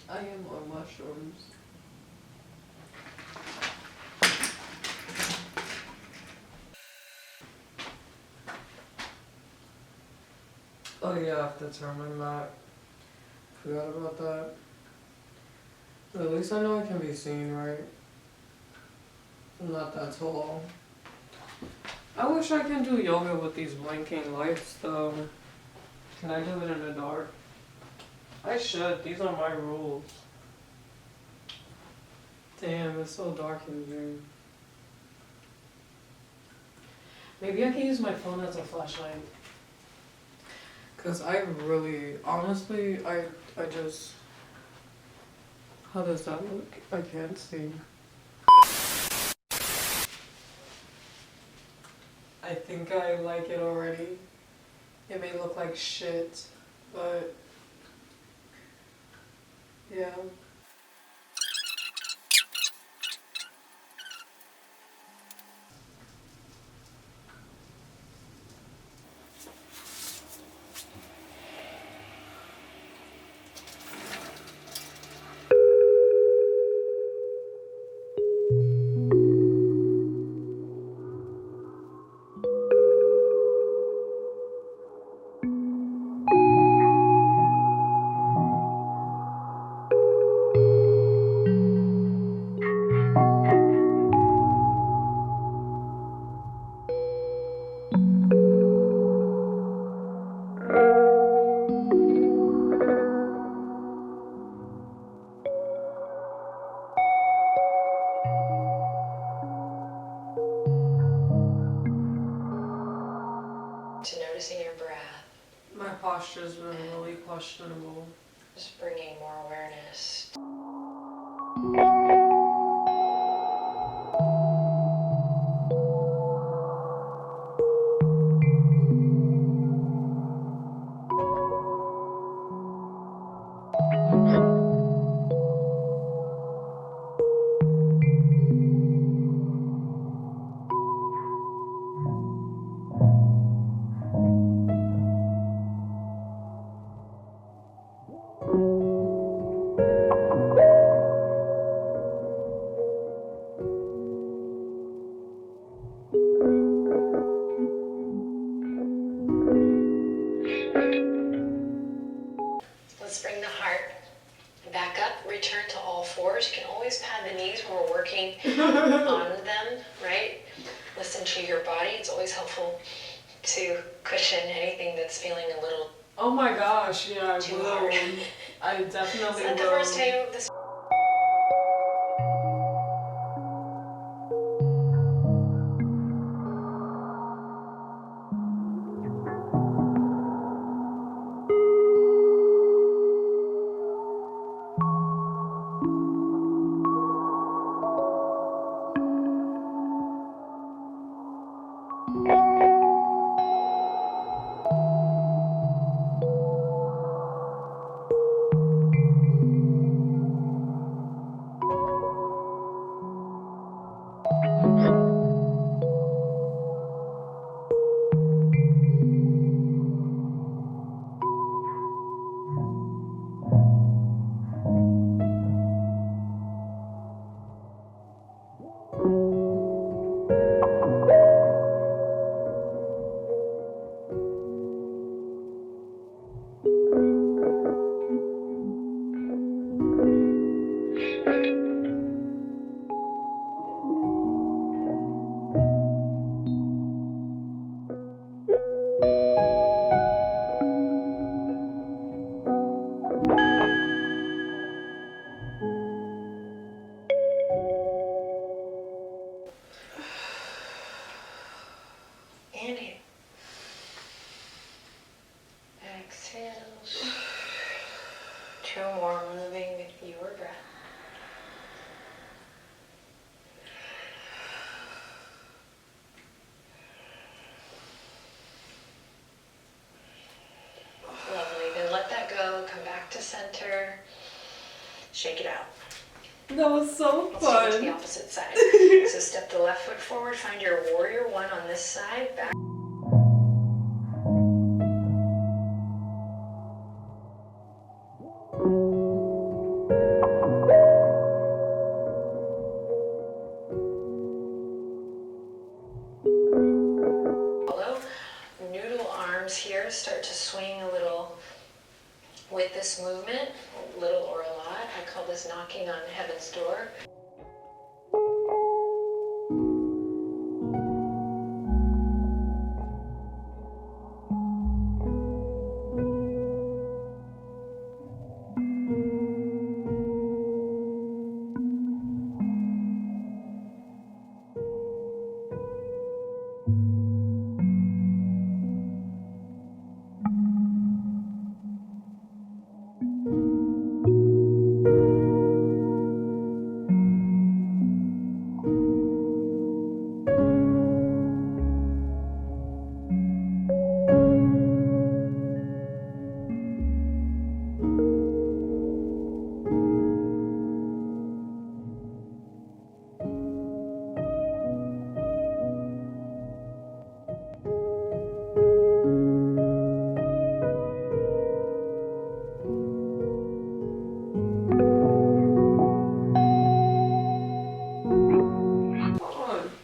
I am on mushrooms. Oh yeah, I have to turn my mat. Forgot about that. But at least I know I can be seen, right? I'm not that tall. I wish I can do yoga with these blinking lights though. Can I do it in the dark? I should. These are my rules. Damn, it's so dark in here. Maybe I can use my phone as a flashlight. Cause I really, honestly, I just, how does that look? I can't see. I think I like it already. It may look like shit, but yeah. To noticing your breath. My posture's been really questionable. Just bringing more awareness. Let's bring the heart back up, return to all fours. You can always pad the knees when we're working on them, right? Listen to your body. It's always helpful to cushion anything that's feeling a little Oh my gosh, yeah, I too will. hard. I definitely Is that the will. first time of this? Inhale. Exhale. 2 more, moving with your breath. Lovely. Then let that go. Come back to center. Shake it out. That was so Let's take it to the fun. opposite side. So step the left foot forward. Find your warrior one on this side. Back. Follow. Noodle arms here start to swing a little with this movement, a little or a lot. I call this knocking on heaven's door.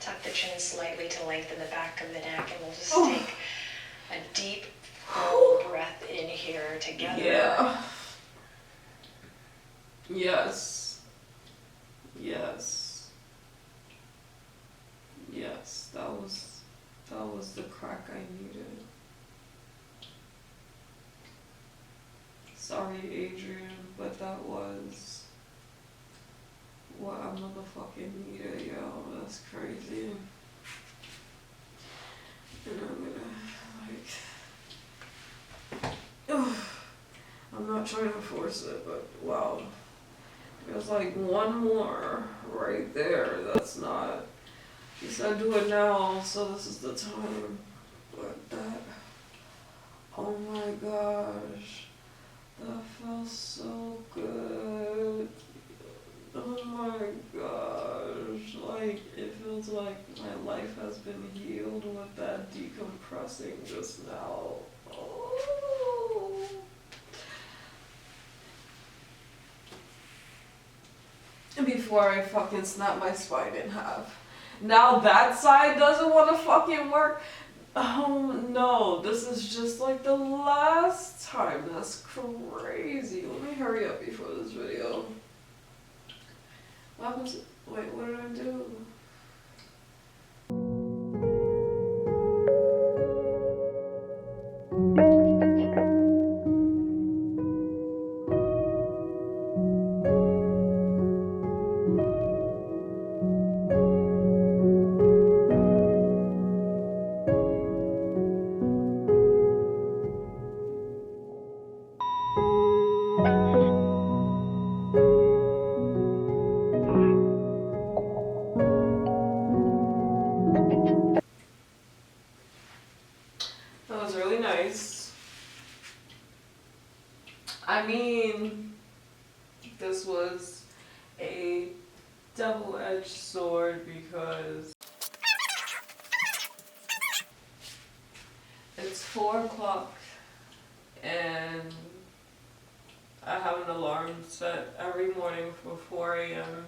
Tuck the chin slightly to lengthen the back of the neck, and we'll just take a deep, full breath in here together. Yeah. Yes. Yes. Yes. That was the crack I needed. Sorry, Adriene, but that was what I motherfucking needed, yo. That's crazy. And I'm gonna, like, I'm not trying to force it, but wow. There's like one more right there. That's not, you said do it now, so this is the time. But that, oh my gosh. That felt so good. Oh my gosh. Like, it feels like my life has been healed with that decompressing just now. Oh. Before I fucking snap my spine in half. Now that side doesn't want to fucking work. Oh no, this is just like the last time. That's crazy. Let me hurry up before this video. What happens? Wait, what did I do? That was really nice. I mean, this was a double-edged sword because it's 4 o'clock and I have an alarm set every morning for 4 a.m.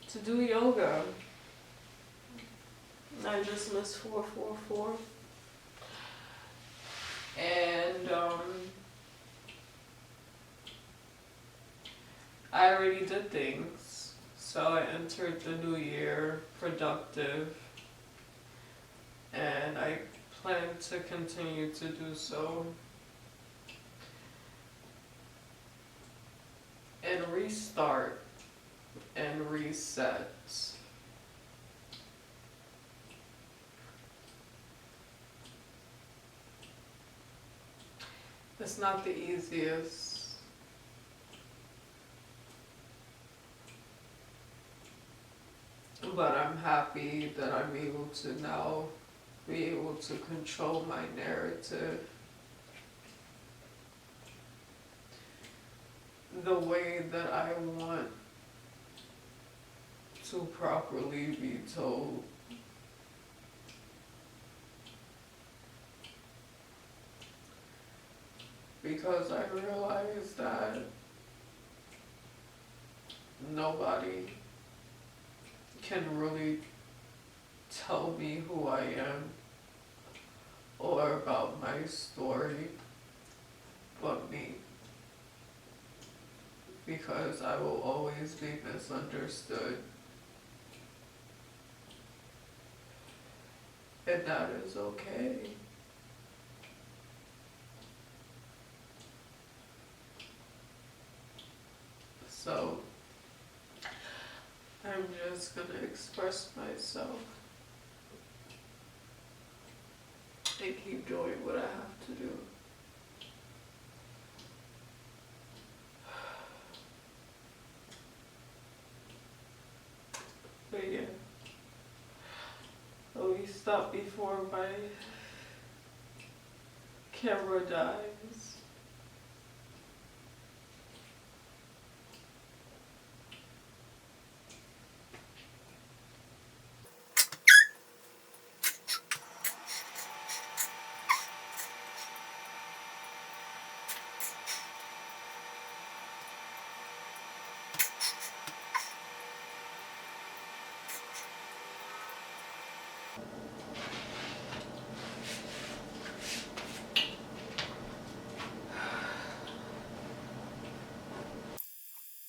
to do yoga. I just missed 444. And I already did things, so I entered the new year productive, and I plan to continue to do so and restart and reset. It's not the easiest. But I'm happy that I'm able to now be able to control my narrative the way that I want to properly be told. Because I realized that nobody can really tell me who I am or about my story but me, because I will always be misunderstood, and that is okay. So I'm just gonna express myself and keep doing what I have to do. But yeah, let me stop before my camera dies.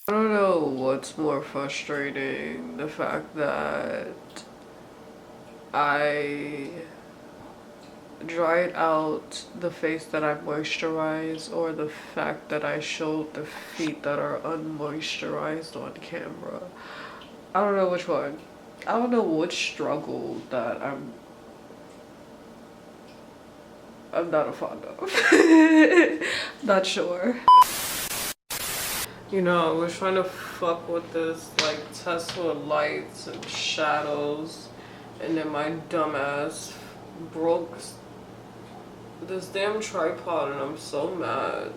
I don't know what's more frustrating, the fact that I dried out the face that I moisturized, or the fact that I showed the feet that are unmoisturized on camera. I don't know which one. I don't know which struggle that I'm not a fond of. Not sure. You know, I was trying to fuck with this like Tesla lights and shadows, and then my dumbass broke this damn tripod, and I'm so mad.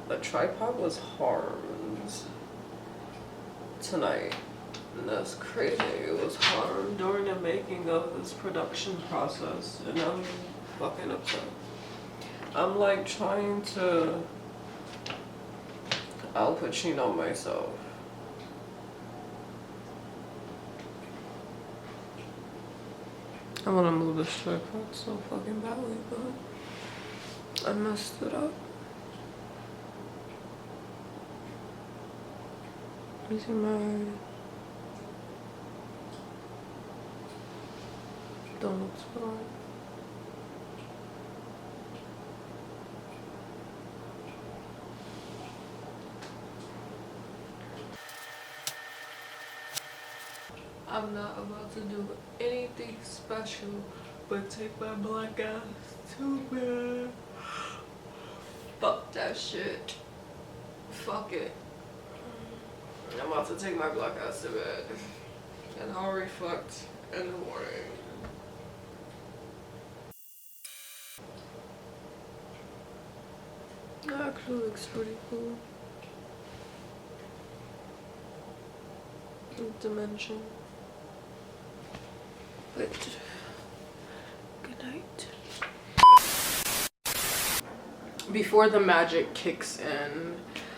The tripod was harmed tonight, and that's crazy. It was harmed during the making of this production process, and I'm fucking upset. I'm like trying to Al Pacino myself. I want to move this tripod so fucking badly, but I messed it up. Is my donut spot? I'm not about to do anything special but take my black ass to bed. Fuck that shit. Fuck it. I'm about to take my black ass to bed. And I'll reflect in the morning. That actually looks pretty cool. Dimension. But good night. Before the magic kicks in,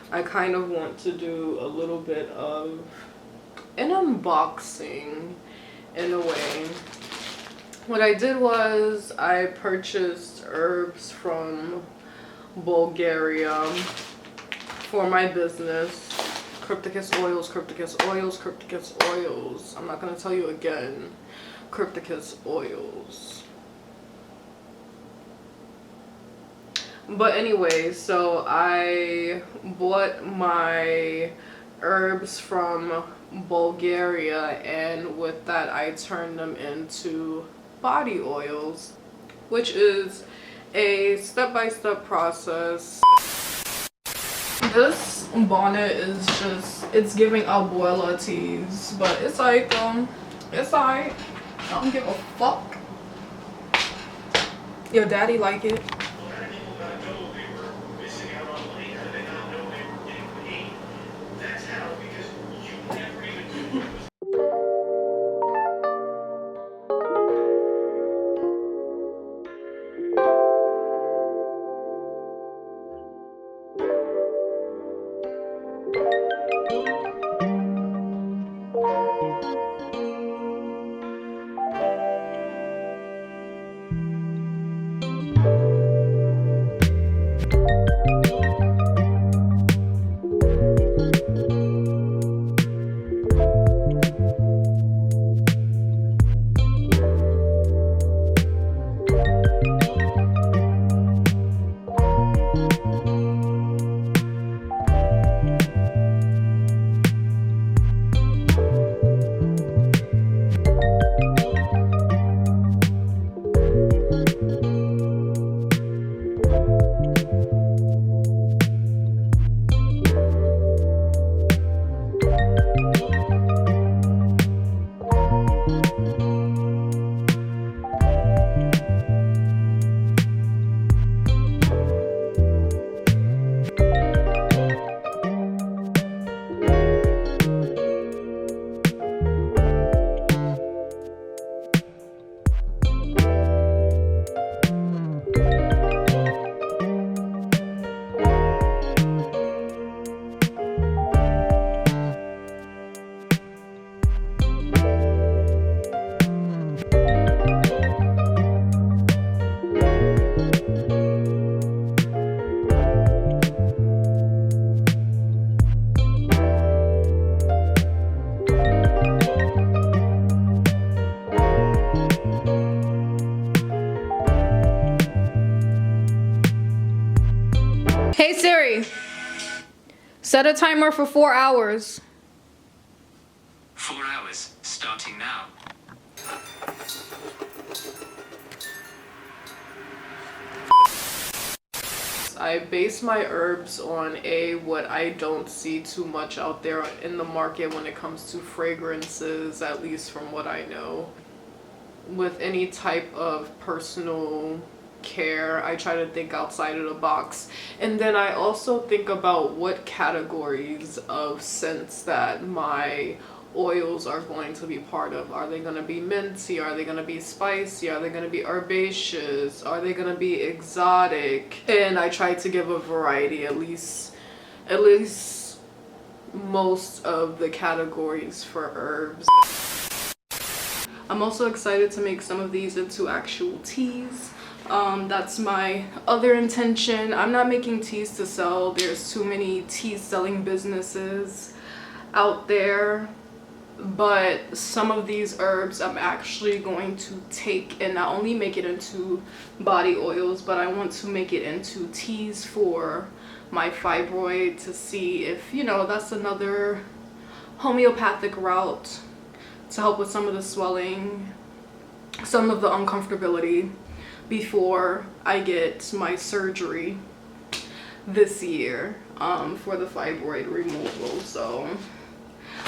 I kind of want to do a little bit of an unboxing in a way. What I did was I purchased herbs from Bulgaria for my business. Crypticus oils, Crypticus oils, Crypticus oils. I'm not gonna tell you again. Crypticus oils. But anyway, so I bought my herbs from Bulgaria, and with that I turned them into body oils, which is a step-by-step process. This bonnet is just, it's giving abuela teas, but it's like, it's alright. I don't give a fuck. Your daddy like it. Set a timer for 4 hours. 4 hours, starting now. I base my herbs on what I don't see too much out there in the market when it comes to fragrances, at least from what I know. With any type of personal care, I try to think outside of the box. And then I also think about what categories of scents that my oils are going to be part of. Are they going to be minty? Are they going to be spicy? Are they going to be herbaceous? Are they going to be exotic? And I try to give a variety, at least most of the categories for herbs. I'm also excited to make some of these into actual teas. That's my other intention. I'm not making teas to sell. There's too many tea selling businesses out there. But some of these herbs I'm actually going to take and not only make it into body oils, but I want to make it into teas for my fibroid to see if, you know, that's another homeopathic route to help with some of the swelling, some of the uncomfortability before I get my surgery this year for the fibroid removal. So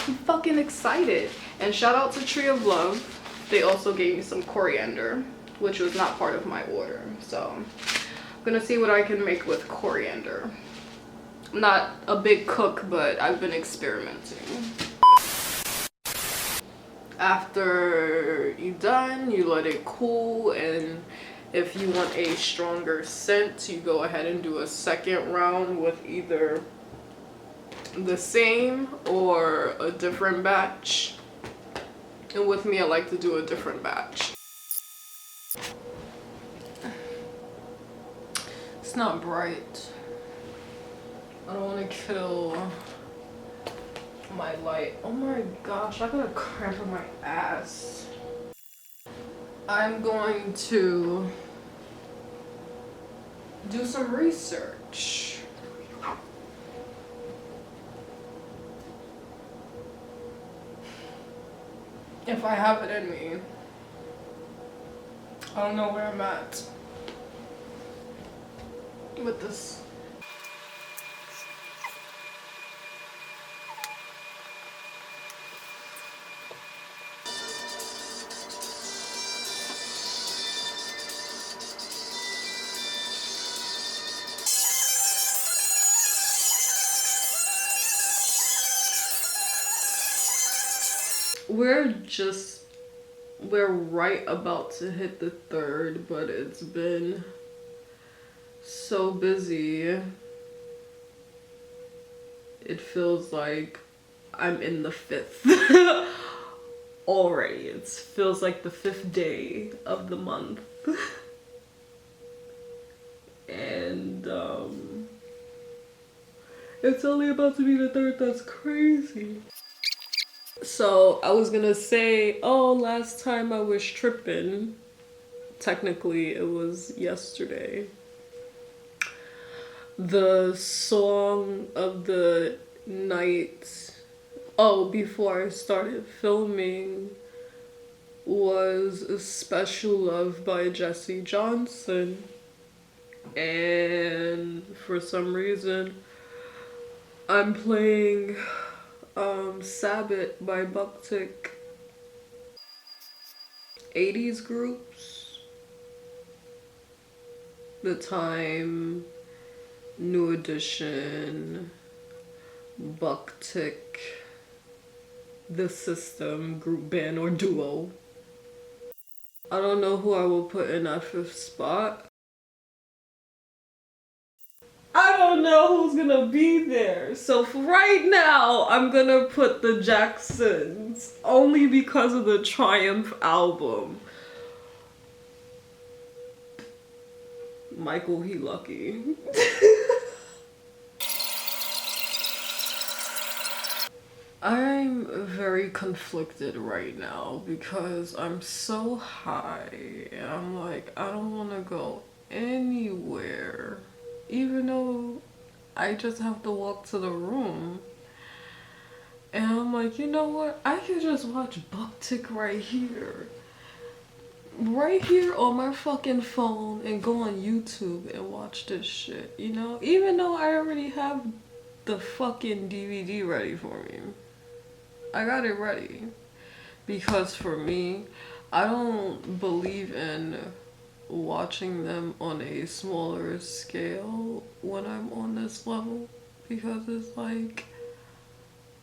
I'm fucking excited. And shout out to Tree of Love. They also gave me some coriander, which was not part of my order. So I'm gonna see what I can make with coriander. I'm not a big cook, but I've been experimenting. After you're done, you let it cool, and if you want a stronger scent, you go ahead and do a second round with either the same or a different batch. And with me, I like to do a different batch. It's not bright. I don't want to kill my light. Oh my gosh, I got a cramp in my ass. I'm going to do some research. If I have it in me. I don't know where I'm at with this. We're right about to hit the 3rd, but it's been so busy. It feels like I'm in the 5th already. It feels like the 5th day of the month. And it's only about to be the 3rd. That's crazy. So I was gonna say, oh, last time I was tripping. Technically, it was yesterday. The song of the night, before I started filming, was A Special Love by Jesse Johnson. And for some reason, I'm playing Sabbath by Buktik. 80s groups. The Time, New Edition, Buktik, The System, group, band, or duo. I don't know who I will put in that 5th spot. I don't know who's gonna be there. So for right now, I'm gonna put the Jacksons, only because of the Triumph album. Michael, he lucky. I'm very conflicted right now because I'm so high. And I'm like, I don't want to go anywhere. Even though I just have to walk to the room. And I'm like, you know what? I could just watch Bucktick right here. Right here on my fucking phone and go on YouTube and watch this shit, you know? Even though I already have the fucking DVD ready for me. I got it ready. Because for me, I don't believe in watching them on a smaller scale when I'm on this level. Because it's like,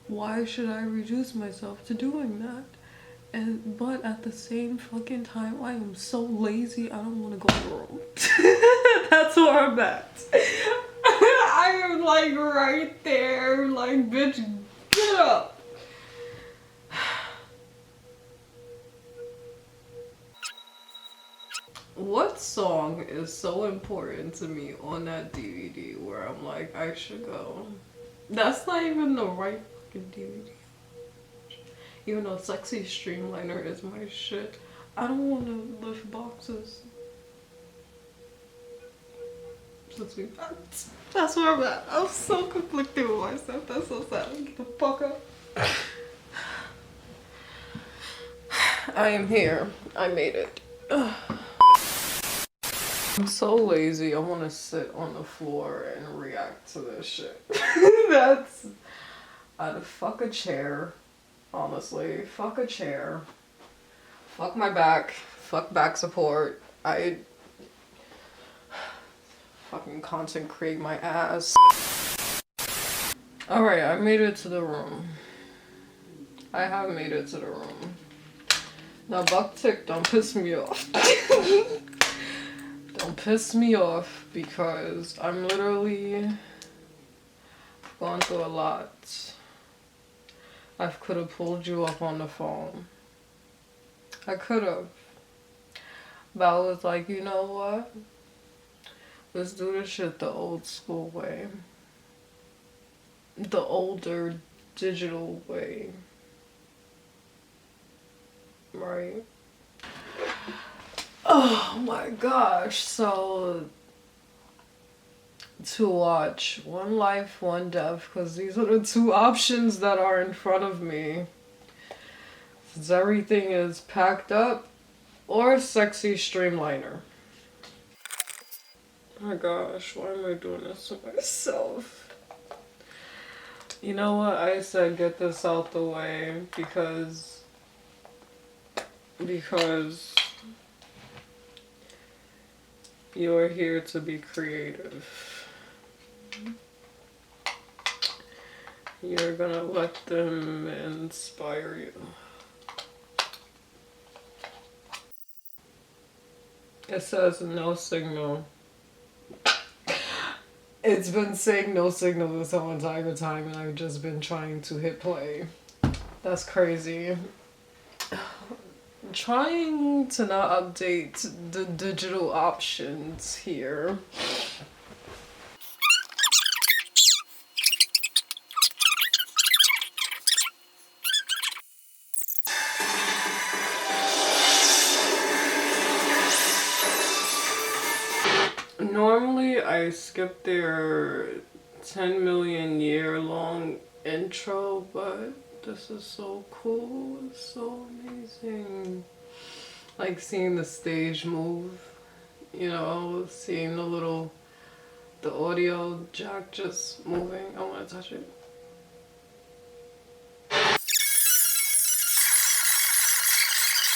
why should I reduce myself to doing that? But at the same fucking time, I am so lazy, I don't want to go to the room. That's where I'm at. I am like right there, like, bitch, get up. What song is so important to me on that DVD where I'm like, I should go? That's not even the right fucking DVD. Even though Sexy Streamliner is my shit, I don't want to lift boxes. That's where I'm at. I'm so conflicted with myself. That's so sad. Get the fuck up. I am here. I made it. I'm so lazy. I want to sit on the floor and react to this shit. Fuck a chair. Honestly, fuck a chair. Fuck my back. Fuck back support. I fucking content create my ass. Alright, I made it to the room. I have made it to the room. Now, Bucktick, don't piss me off. Don't piss me off because I'm literally gone through a lot. I could have pulled you up on the phone. I could have. But I was like, you know what? Let's do this shit the old school way. The older digital way. Right? Oh my gosh. So, to watch One Life, One Death, because these are the two options that are in front of me. Since everything is packed up, or Sexy Streamliner. Oh my gosh, why am I doing this to myself? You know what? I said get this out the way because you're here to be creative. You're gonna let them inspire you. It says no signal. It's been saying no signal this whole entire time and I've just been trying to hit play. That's crazy. Trying to not update the digital options here. Normally I skip their 10 million year long intro, but this is so cool. It's so amazing. Like seeing the stage move, you know, seeing the audio jack just moving. I want to touch it.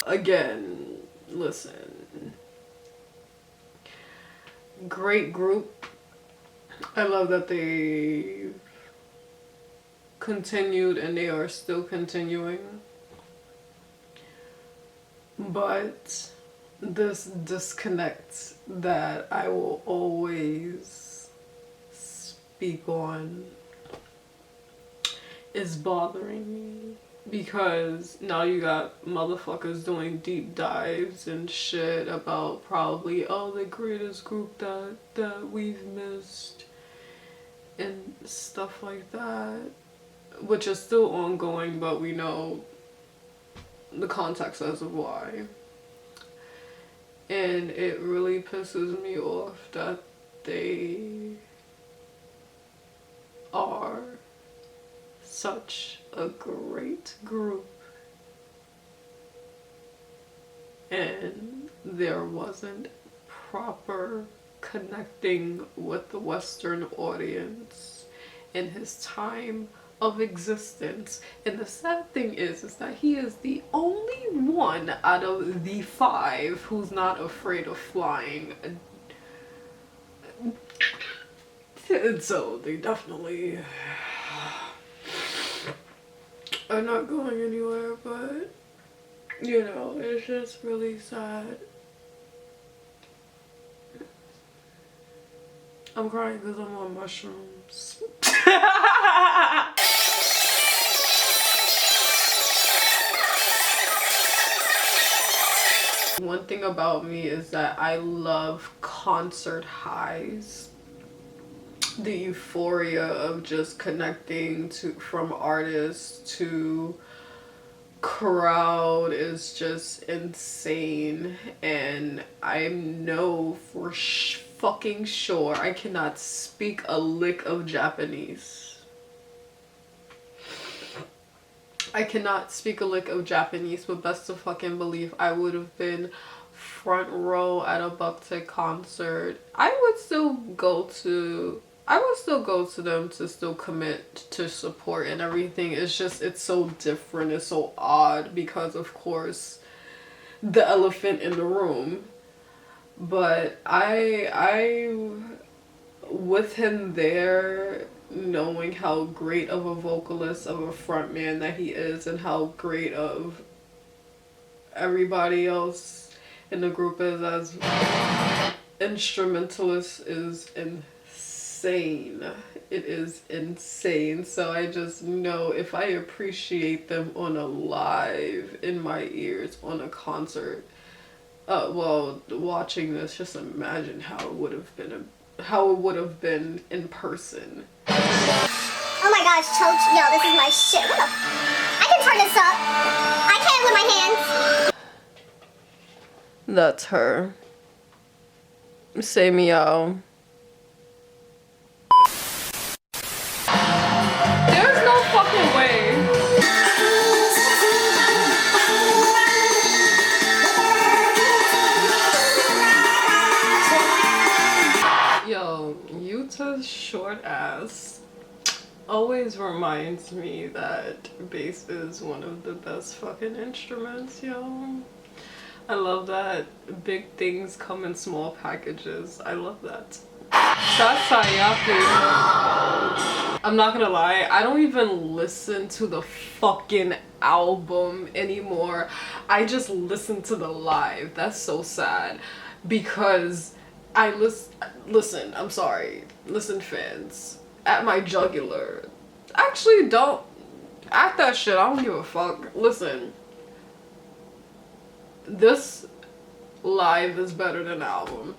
Again, listen. Great group. I love that they continued and they are still continuing. But this disconnect that I will always speak on is bothering me. Because now you got motherfuckers doing deep dives and shit about probably, oh, the greatest group that we've missed and stuff like that, which is still ongoing, but we know the context as of why. And it really pisses me off that they are such a great group, and there wasn't proper connecting with the Western audience in his time of existence. And the sad thing is that he is the only one out of the 5 who's not afraid of flying. And so they definitely are not going anywhere, but you know, it's just really sad. I'm crying because I'm on mushrooms. One thing about me is that I love concert highs. The euphoria of just connecting from artists to crowd is just insane, and I know for fucking sure I cannot speak a lick of Japanese. I cannot speak a lick of Japanese, but best to fucking believe I would have been front row at a Bukta concert. I would still go to them to still commit to support and everything. It's just, it's so different, it's so odd because of course the elephant in the room. But I with him there, knowing how great of a vocalist, of a frontman that he is, and how great of everybody else in the group is as instrumentalists, is insane. It is insane. So I just know if I appreciate them on a live, in my ears, on a concert, well, watching this, just imagine how it would have been in person. Oh my gosh, Choach, yo, this is my shit. What the I can turn this up. I can with my hands. That's her. Say meow. There's no fucking way. Yo, Yuta's short ass always reminds me that bass is one of the best fucking instruments, yo. I love that big things come in small packages. I love that. Sasayaki. I'm not gonna lie, I don't even listen to the fucking album anymore. I just listen to the live. That's so sad. Because I listen, I'm sorry. Listen, fans. At my jugular. Actually, don't act that shit. I don't give a fuck. Listen. This live is better than the album.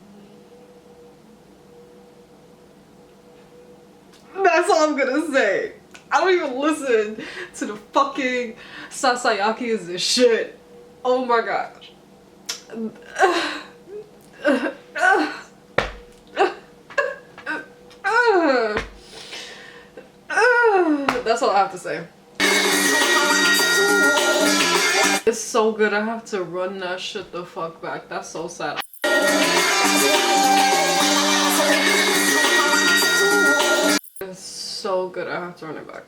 That's all I'm gonna say. I don't even listen to the fucking Sasayaki is this shit. Oh my gosh. That's all I have to say. It's so good. I have to run that shit the fuck back. That's so sad. It's so good. I have to run it back.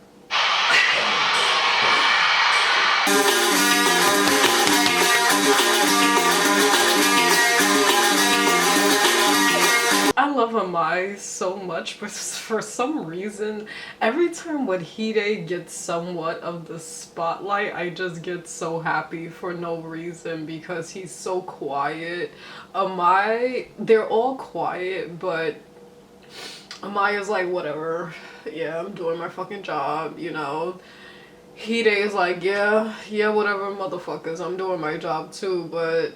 I love Amai so much, but for some reason, every time when Hide gets somewhat of the spotlight, I just get so happy for no reason because he's so quiet. Amai, they're all quiet, but Amai is like, whatever, yeah, I'm doing my fucking job, you know. Hide is like, yeah, whatever, motherfuckers, I'm doing my job too, but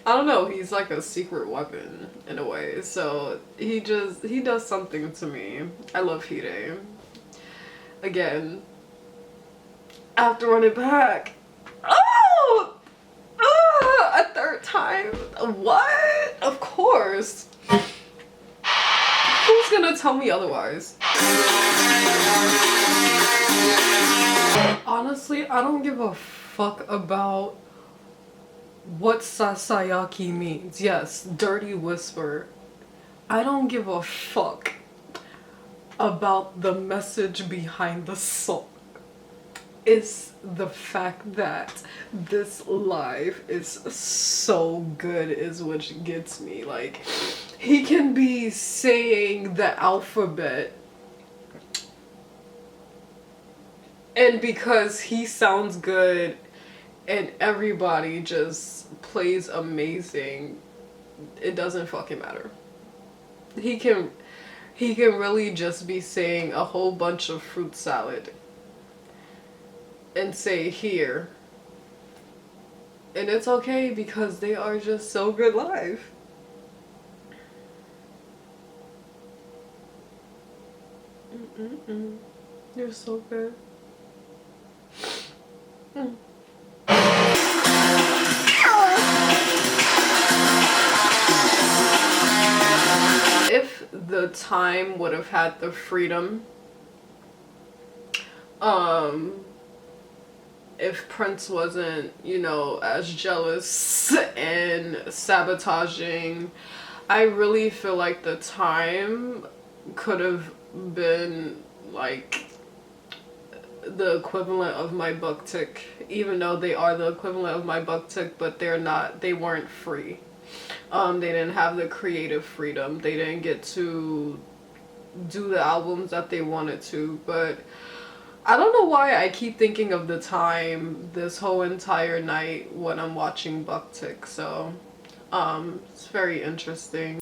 I don't know, he's like a secret weapon in a way. So he does something to me. I love Hide. Again, I have to run it back. Oh! A third time? What? Of course. Who Who's gonna tell me otherwise? Honestly, I don't give a fuck about what Sasayaki means. Yes, dirty whisper. I don't give a fuck about the message behind the song. It's the fact that this live is so good is what gets me. Like, he can be saying the alphabet, and because he sounds good and everybody just plays amazing, it doesn't fucking matter. He can really just be saying a whole bunch of fruit salad and say here, and it's okay because they are just so good live. You're so good. If the time would have had the freedom, if Prince wasn't, you know, as jealous and sabotaging, I really feel like the time could have been like the equivalent of my buck tick, even though they are the equivalent of my buck tick, but they weren't free. They didn't have the creative freedom. They didn't get to do the albums that they wanted to. But I don't know why I keep thinking of the time this whole entire night when I'm watching Buck Tick. So it's very interesting.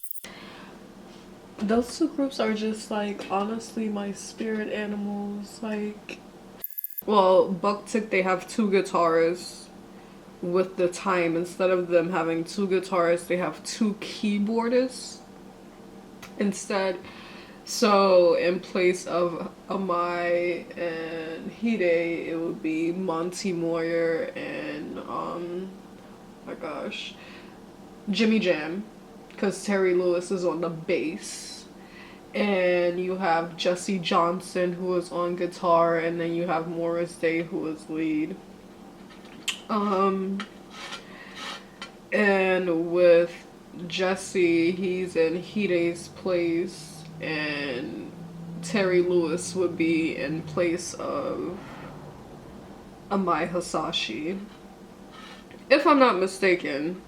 Those two groups are just like honestly my spirit animals. Like, well, Buck Tick, they have two guitarists. With the time, instead of them having two guitarists, they have two keyboardists instead. So in place of Amai and Hide, it would be Monty Moyer and my gosh, Jimmy Jam, because Terry Lewis is on the bass. And you have Jesse Johnson, who is on guitar, and then you have Morris Day, who is lead. And with Jesse, he's in Hide's place, and Terry Lewis would be in place of Amai Hasashi, if I'm not mistaken.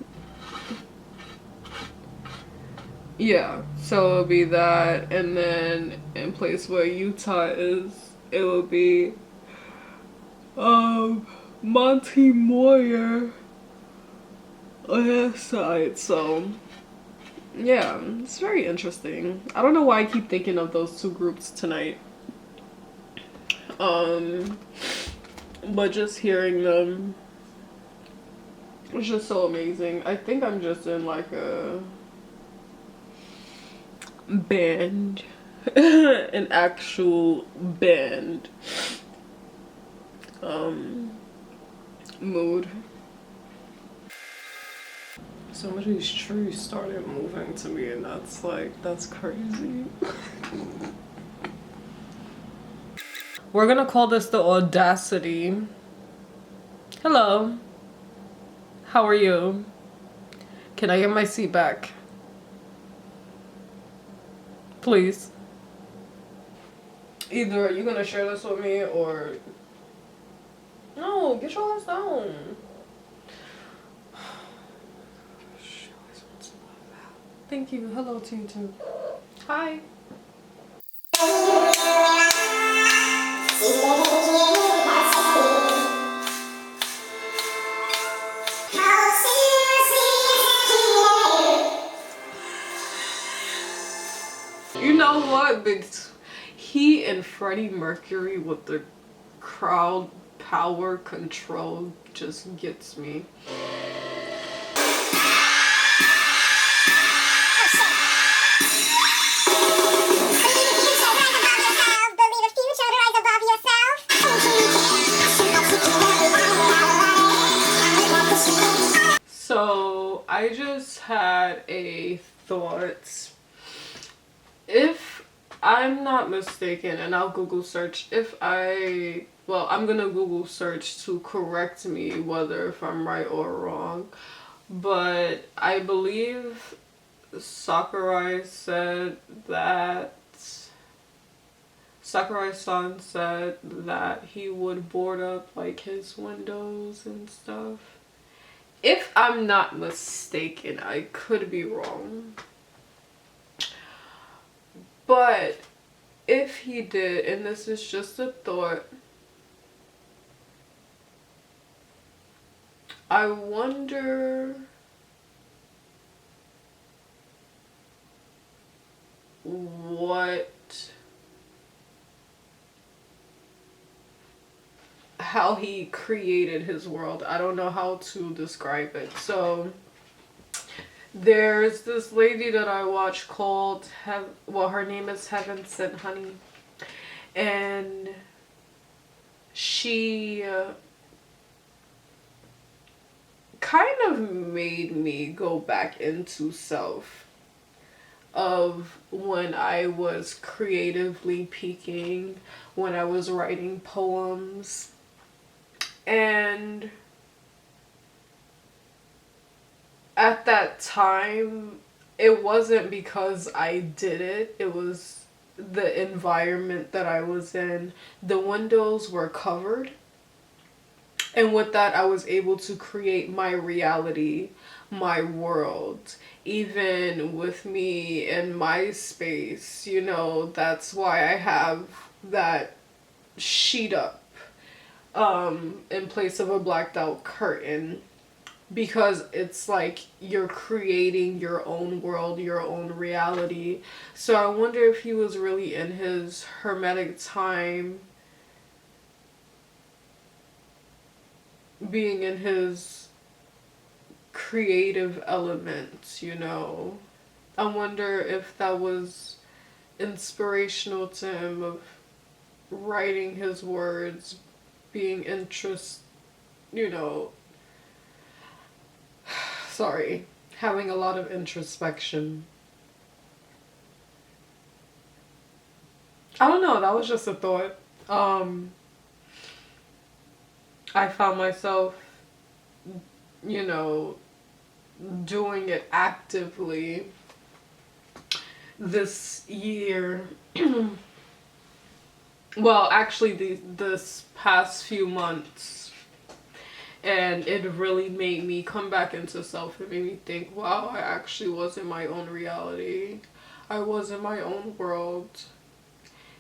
Yeah, so it'll be that, and then in place where Utah is, it will be Monty Moyer on that side. So yeah, it's very interesting. I don't know why I keep thinking of those two groups tonight, but just hearing them was just so amazing. I think I'm just in like a band, an actual band mood. Some of these trees started moving to me, and that's crazy. We're gonna call this the Audacity. Hello. How are you? Can I get my seat back? Please. Either you gonna share this with me or... No, get your ass down. Thank you. Hello to you too. Hi. You know what? But he and Freddie Mercury with the crowd power control just gets me. So I just had a thought. If I'm not mistaken, and I'll Google search I'm gonna Google search to correct me whether if I'm right or wrong, but I believe Sakurai-san said that he would board up like his windows and stuff. If I'm not mistaken, I could be wrong. But if he did, and this is just a thought, I wonder how he created his world. I don't know how to describe it. So there's this lady that I watch called her name is Heaven Sent Honey, and she kind of made me go back into self of when I was creatively peaking, when I was writing poems. And at that time, it wasn't because I did it. It was the environment that I was in. The windows were covered. And with that, I was able to create my reality, my world. Even with me in my space, you know, that's why I have that sheet up in place of a blacked out curtain. Because it's like you're creating your own world, your own reality. So I wonder if he was really in his hermetic time, being in his creative elements, you know. I wonder if that was inspirational to him, of writing his words, being having a lot of introspection. I don't know, that was just a thought. I found myself, you know, doing it actively this year. Well, actually this past few months. And it really made me come back into self. It made me think, wow, I actually was in my own reality. I was in my own world.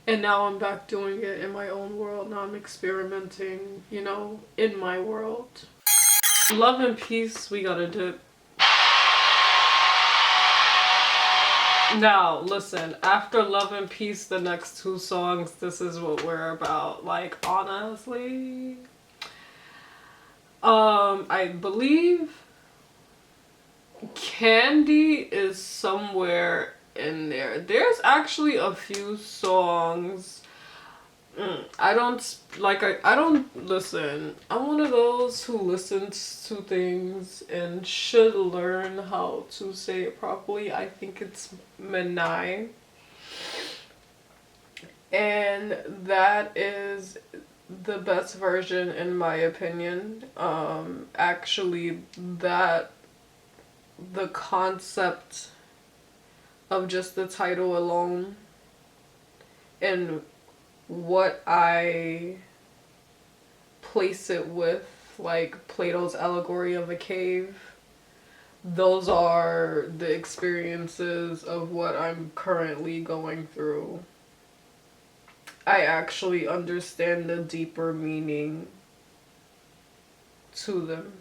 And now I'm back doing it in my own world. Now I'm experimenting, you know, in my world. Love and Peace, we gotta dip. Now, listen, after Love and Peace, the next two songs, this is what we're about. Like, honestly. I believe Candy is somewhere in there. There's actually a few songs. I don't listen. I'm one of those who listens to things and should learn how to say it properly. I think it's Menai. And that is the best version in my opinion. Actually, the concept of just the title alone and what I place it with, like Plato's allegory of a cave, those are the experiences of what I'm currently going through. I actually understand the deeper meaning to them,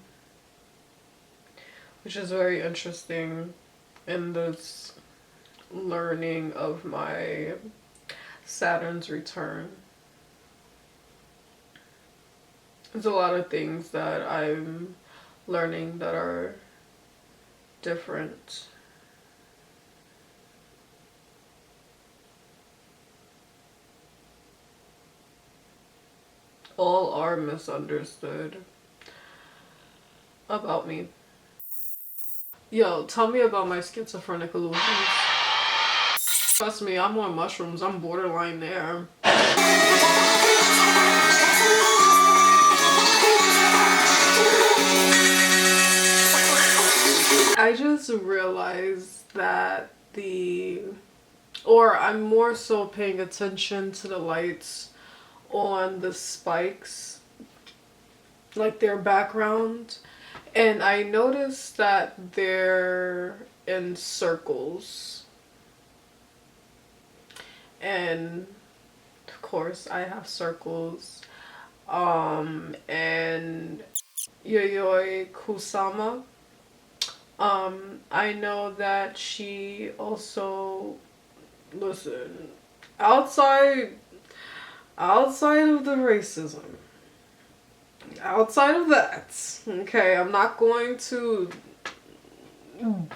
which is very interesting in this learning of my Saturn's return. There's a lot of things that I'm learning that are different. All are misunderstood about me. Yo, tell me about my schizophrenic illusions. Trust me, I'm on mushrooms. I'm borderline there. I just realized that I'm more so paying attention to the lights on the spikes, like their background, and I noticed that they're in circles, and of course I have circles, and Yayoi Kusama, I know that she also, listen, outside of the racism, outside of that, okay, I'm not going to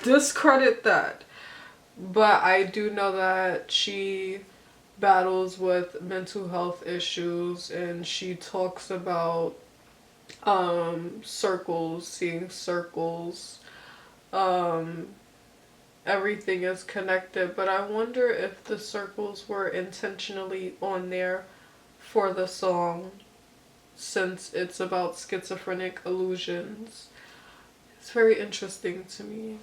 discredit that, but I do know that she battles with mental health issues, and she talks about circles, seeing circles, everything is connected, but I wonder if the circles were intentionally on there for the song, since it's about schizophrenic illusions. It's very interesting to me.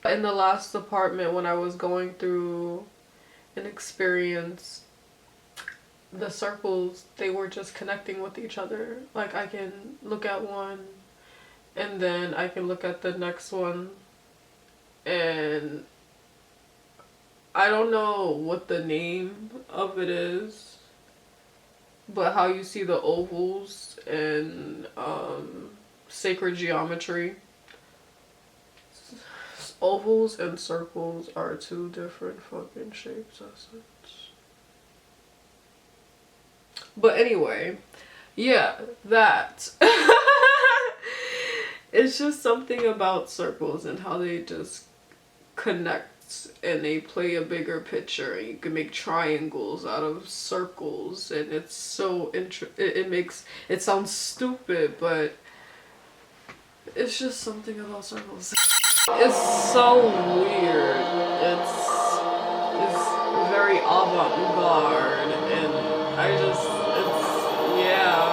In the last apartment, when I was going through an experience, the circles, they were just connecting with each other. Like, I can look at one and then I can look at the next one, and I don't know what the name of it is, but how you see the ovals and sacred geometry. Ovals and circles are two different fucking shapes, I said. But anyway, yeah, that. It's just something about circles and how they just connect and they play a bigger picture, and you can make triangles out of circles, and it's so it sounds stupid, but it's just something about circles. It's so weird. It's very avant-garde, and yeah.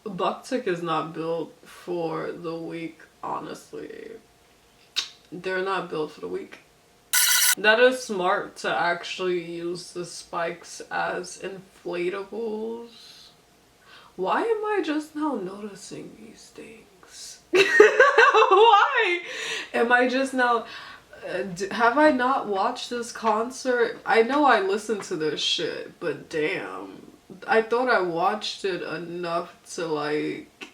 Bucktick is not built for the weak, honestly. They're not built for the weak. That is smart to actually use the spikes as inflatables. Why am I just now noticing these things? Why am I just now... have I not watched this concert? I know I listened to this shit, but damn. I thought I watched it enough to like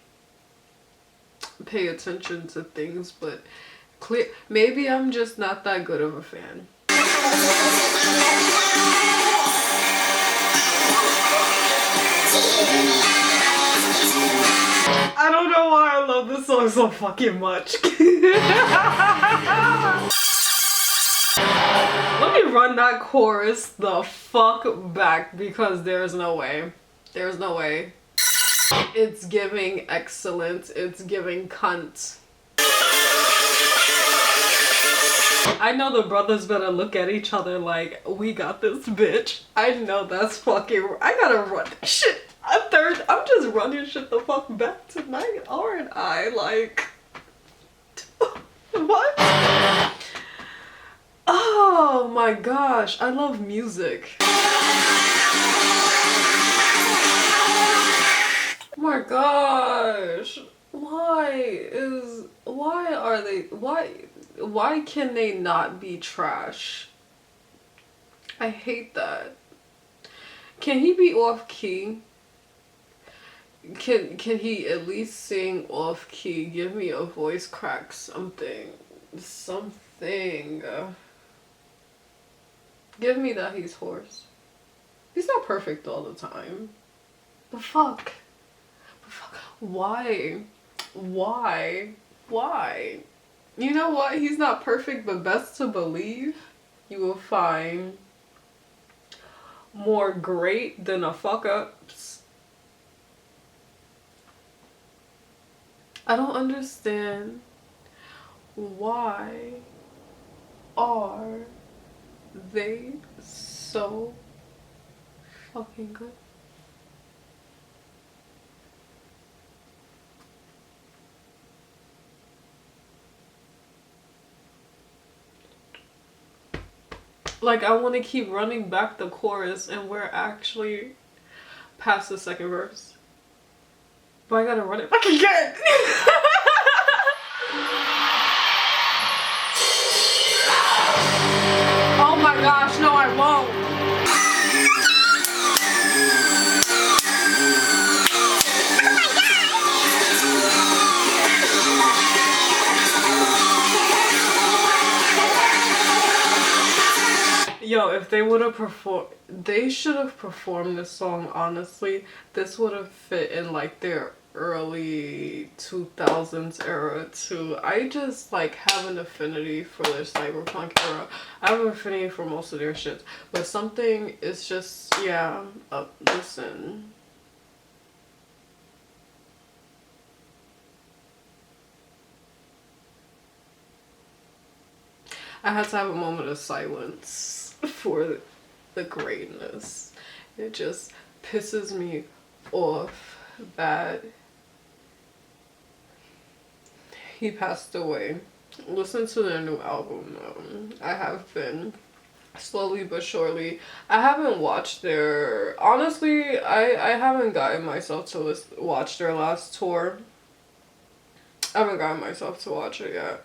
pay attention to things, but maybe I'm just not that good of a fan. I don't know why I love this song so fucking much. Let me run that chorus the fuck back, because there's no way. There's no way. It's giving excellent. It's giving cunt. I know the brothers better look at each other like, we got this bitch. I know that's fucking... I gotta run shit. I'm just running shit the fuck back tonight, aren't I? Like... what? Oh my gosh, I love music. Oh my gosh. Why can they not be trash? I hate that. Can he be off key? Can he at least sing off key? Give me a voice crack, something. Give me that he's hoarse. He's not perfect all the time. But fuck. Why? You know what? He's not perfect, but best to believe you will find more great than a fuck ups. I don't understand why are they so fucking good. Like, I want to keep running back the chorus, and we're actually past the second verse. But I gotta run it back again. Oh my gosh, no, I won't. Yo, if they would have performed, they should have performed this song, honestly. This would have fit in like their early 2000s era too. I just like have an affinity for their cyberpunk era. I have an affinity for most of their shit. But something is just, yeah, listen. I had to have a moment of silence for the greatness. It just pisses me off that he passed away. Listen to their new album though. I have been slowly but surely. I haven't watched their, honestly, I haven't gotten myself to watch their last tour. I haven't gotten myself to watch it yet.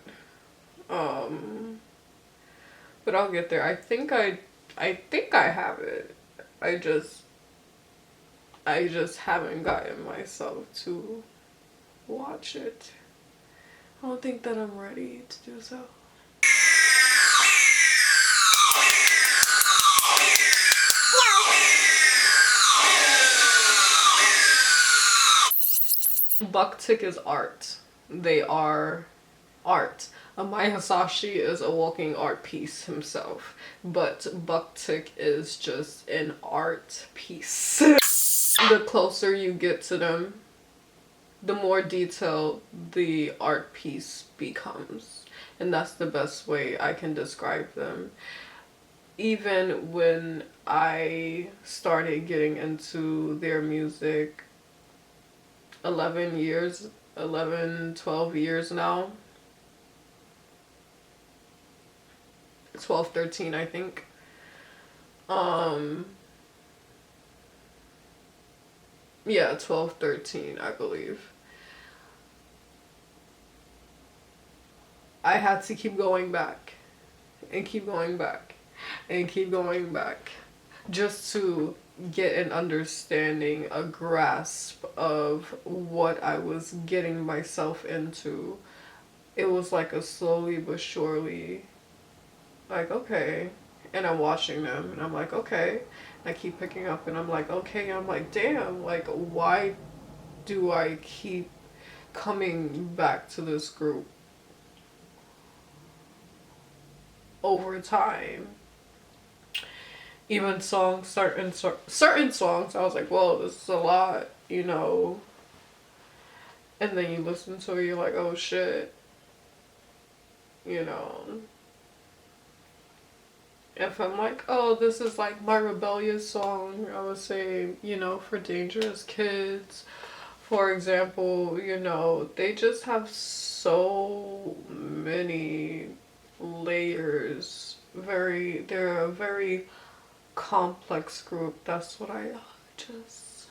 But I'll get there. I think I have it. I just haven't gotten myself to watch it. I don't think that I'm ready to do so. Bucktick is art. They are art. Amaya Hasashi is a walking art piece himself, but Bucktick is just an art piece. The closer you get to them, the more detailed the art piece becomes, and that's the best way I can describe them. Even when I started getting into their music 12 years now, 12, 13, I think. Yeah, 12, 13, I believe. I had to keep going back and keep going back and keep going back just to get an understanding, a grasp of what I was getting myself into. It was like a slowly but surely, like, okay. And I'm watching them and I'm like, okay. I keep picking up and I'm like, okay. I'm like, damn, like, why do I keep coming back to this group over time? Even songs, certain songs, I was like, whoa, this is a lot, you know. And then you listen to it, you're like, oh shit, you know. If I'm like, oh, this is like my rebellious song, I would say, you know, For Dangerous Kids, for example, you know, they just have so many layers. They're a very complex group. That's what I just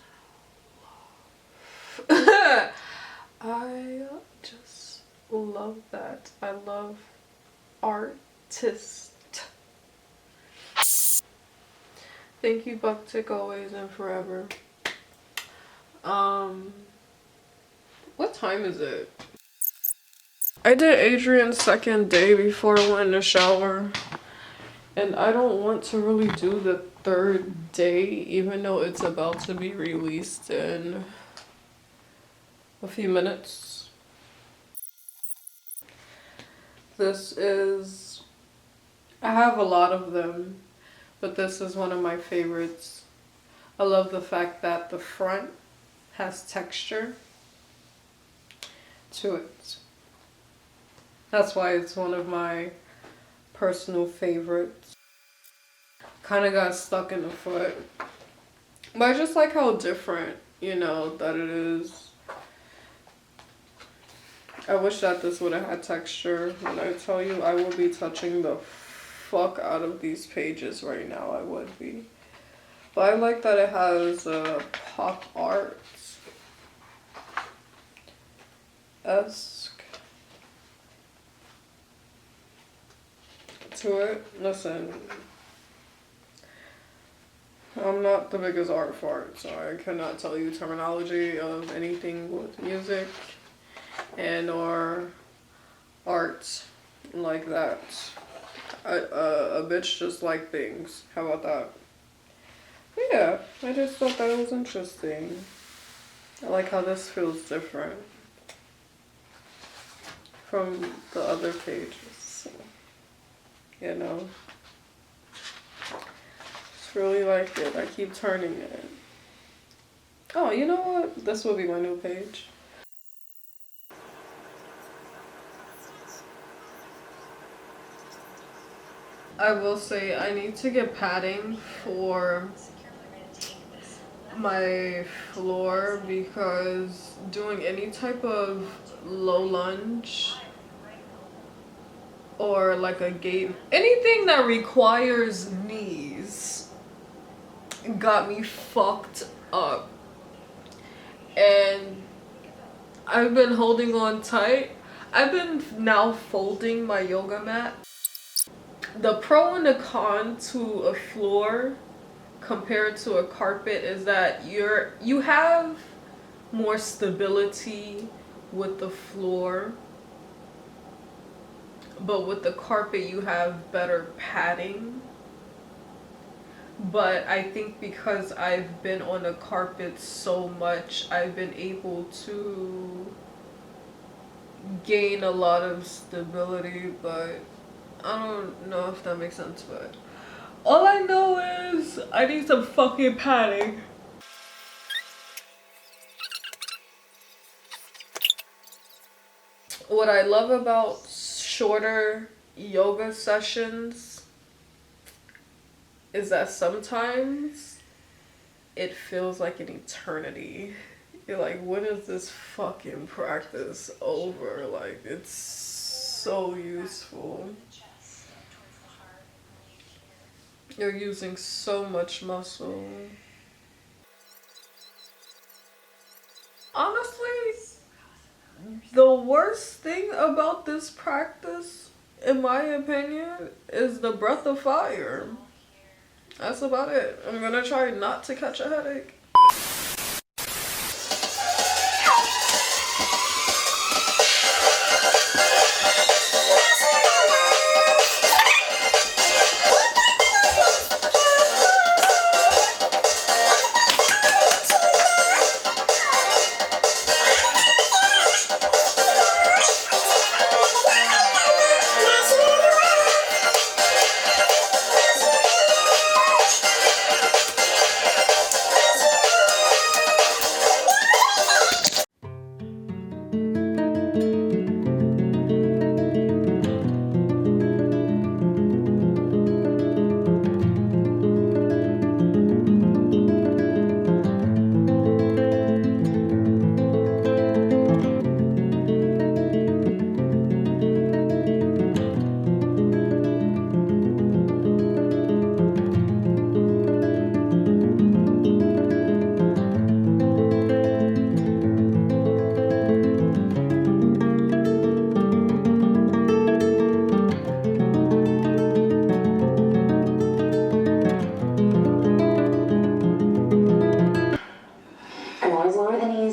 love. I just love that. I love artists. Thank you, Bucktick, always and forever. What time is it? I did Adriene's second day before I went in the shower. And I don't want to really do the third day, even though it's about to be released in a few minutes. I have a lot of them, but this is one of my favorites. I love the fact that the front has texture. to it. That's why it's one of my personal favorites. Kind of got stuck in the foot. But I just like how different, you know, that it is. I wish that this would have had texture. When I tell you I will be touching the fuck out of these pages right now, I would be. But I like that it has pop art esque to it. Listen, I'm not the biggest art fart, so I cannot tell you terminology of anything with music and or art like that. A bitch just like things. How about that? But yeah, I just thought that was interesting. I like how this feels different from the other pages. You know, just really like it. I keep turning it. Oh, you know what? This will be my new page. I will say I need to get padding for my floor because doing any type of low lunge or like a gate, anything that requires knees got me fucked up. And I've been holding on tight. I've been now folding my yoga mat. The pro and the con to a floor compared to a carpet is that you have more stability with the floor, but with the carpet you have better padding. But I think because I've been on the carpet so much, I've been able to gain a lot of stability, but I don't know if that makes sense. But all I know is I need some fucking padding. What I love about shorter yoga sessions is that sometimes it feels like an eternity. You're like, when is this fucking practice over? Like, it's so useful. You're using so much muscle. Honestly, the worst thing about this practice, in my opinion, is the breath of fire. That's about it. I'm gonna try not to catch a headache.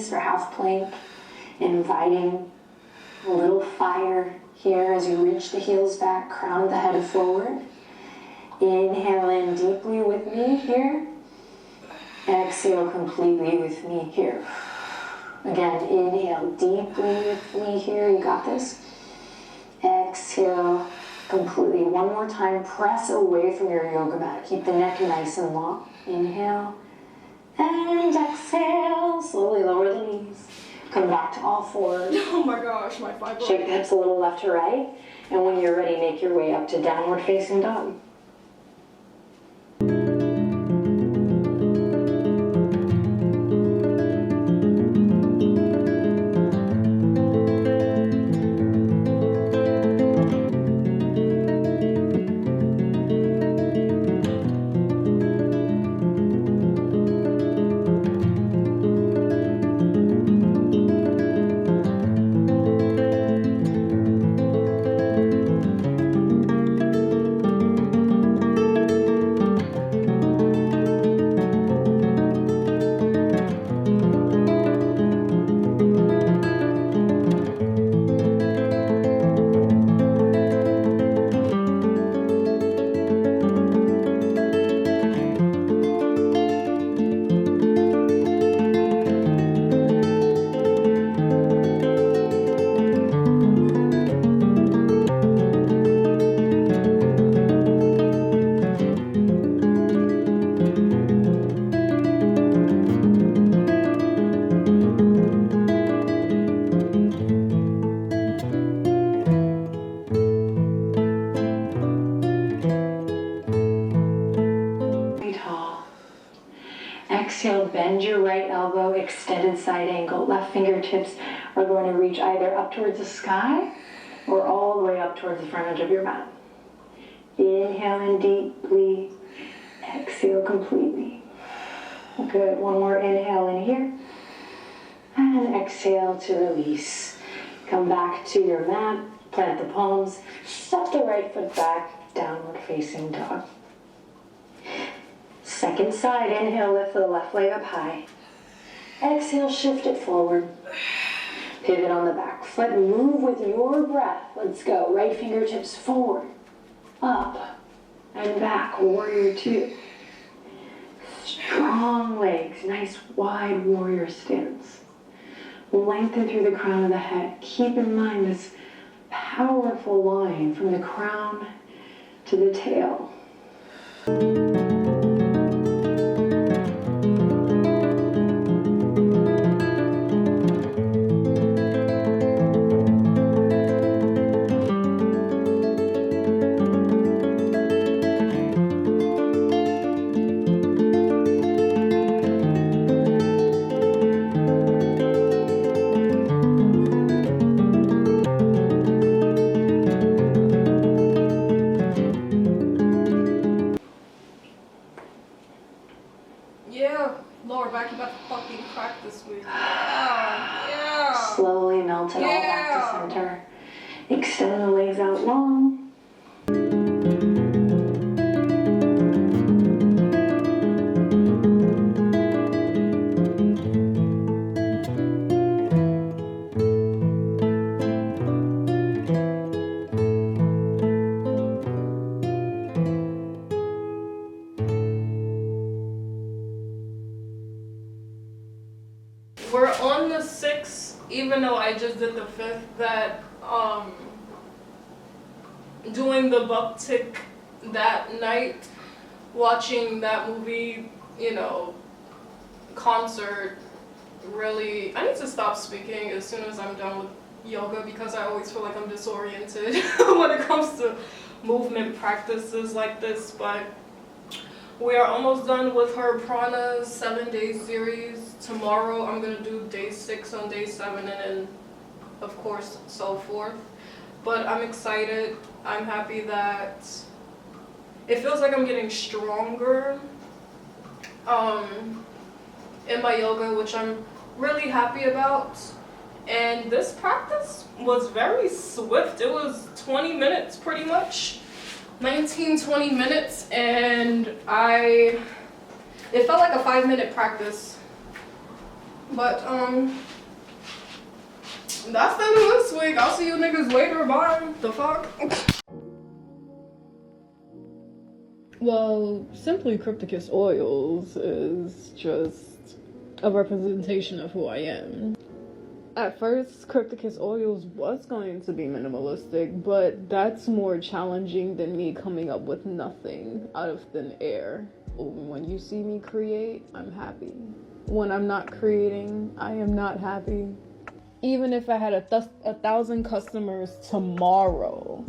For half plank, inviting a little fire here as you reach the heels back, crown the head forward. Inhale in deeply with me here. Exhale completely with me here. Again, inhale deeply with me here. You got this. Exhale completely. One more time. Press away from your yoga mat. Keep the neck nice and long. Inhale. And exhale, slowly lower the knees. Come back to all fours. Oh my gosh, my fibroid. Shake the hips a little left to right. And when you're ready, make your way up to downward facing dog. Exhale, bend your right elbow, extended side angle. Left fingertips are going to reach either up towards the sky or all the way up towards the front edge of your mat. Inhale in deeply, exhale completely. Good, one more inhale in here. And exhale to release. Come back to your mat, plant the palms, step the right foot back, downward facing dog. Second side, inhale, lift the left leg up high. Exhale, shift it forward. Pivot on the back foot, move with your breath. Let's go. Right fingertips forward, up, and back. Warrior two. Strong legs, nice wide warrior stance. Lengthen through the crown of the head. Keep in mind this powerful line from the crown to the tail. Yeah, lower back, you about to fucking crack this week. Yeah. Slowly melt it all back to center. Extend the legs out long. We're on the 6th, even though I just did the 5th, that doing the buck tick that night, watching that movie, you know, concert, really, I need to stop speaking as soon as I'm done with yoga because I always feel like I'm disoriented when it comes to movement practices like this, but we are almost done with her prana 7-day series. Tomorrow I'm gonna do day 6 on day 7 and then of course so forth. But I'm excited. I'm happy that it feels like I'm getting stronger in my yoga, which I'm really happy about. And this practice was very swift. It was 20 minutes pretty much. 19-20 minutes, and it felt like a 5-minute practice, but that's the end of this week. I'll see you niggas later. Bye. The fuck. Well, simply Crypticus oils is just a representation of who I am. At first, Crypticus oils was going to be minimalistic, but that's more challenging than me coming up with nothing out of thin air. When you see me create, I'm happy. When I'm not creating, I am not happy. even if I had 1,000 customers tomorrow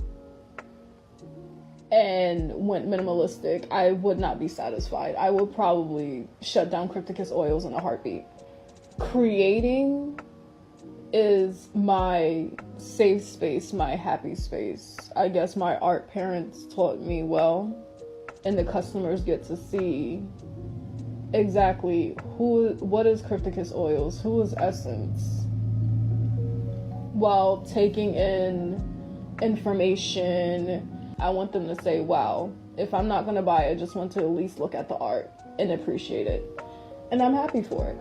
and went minimalistic, I would not be satisfied. I would probably shut down Crypticus oils in a heartbeat. Creating is my safe space, my happy space. I guess my art parents taught me well, and the customers get to see exactly what is Crypticus oils, who is Essence, while taking in information. I want them to say, wow, if I'm not gonna buy it, I just want to at least look at the art and appreciate it. And I'm happy for it.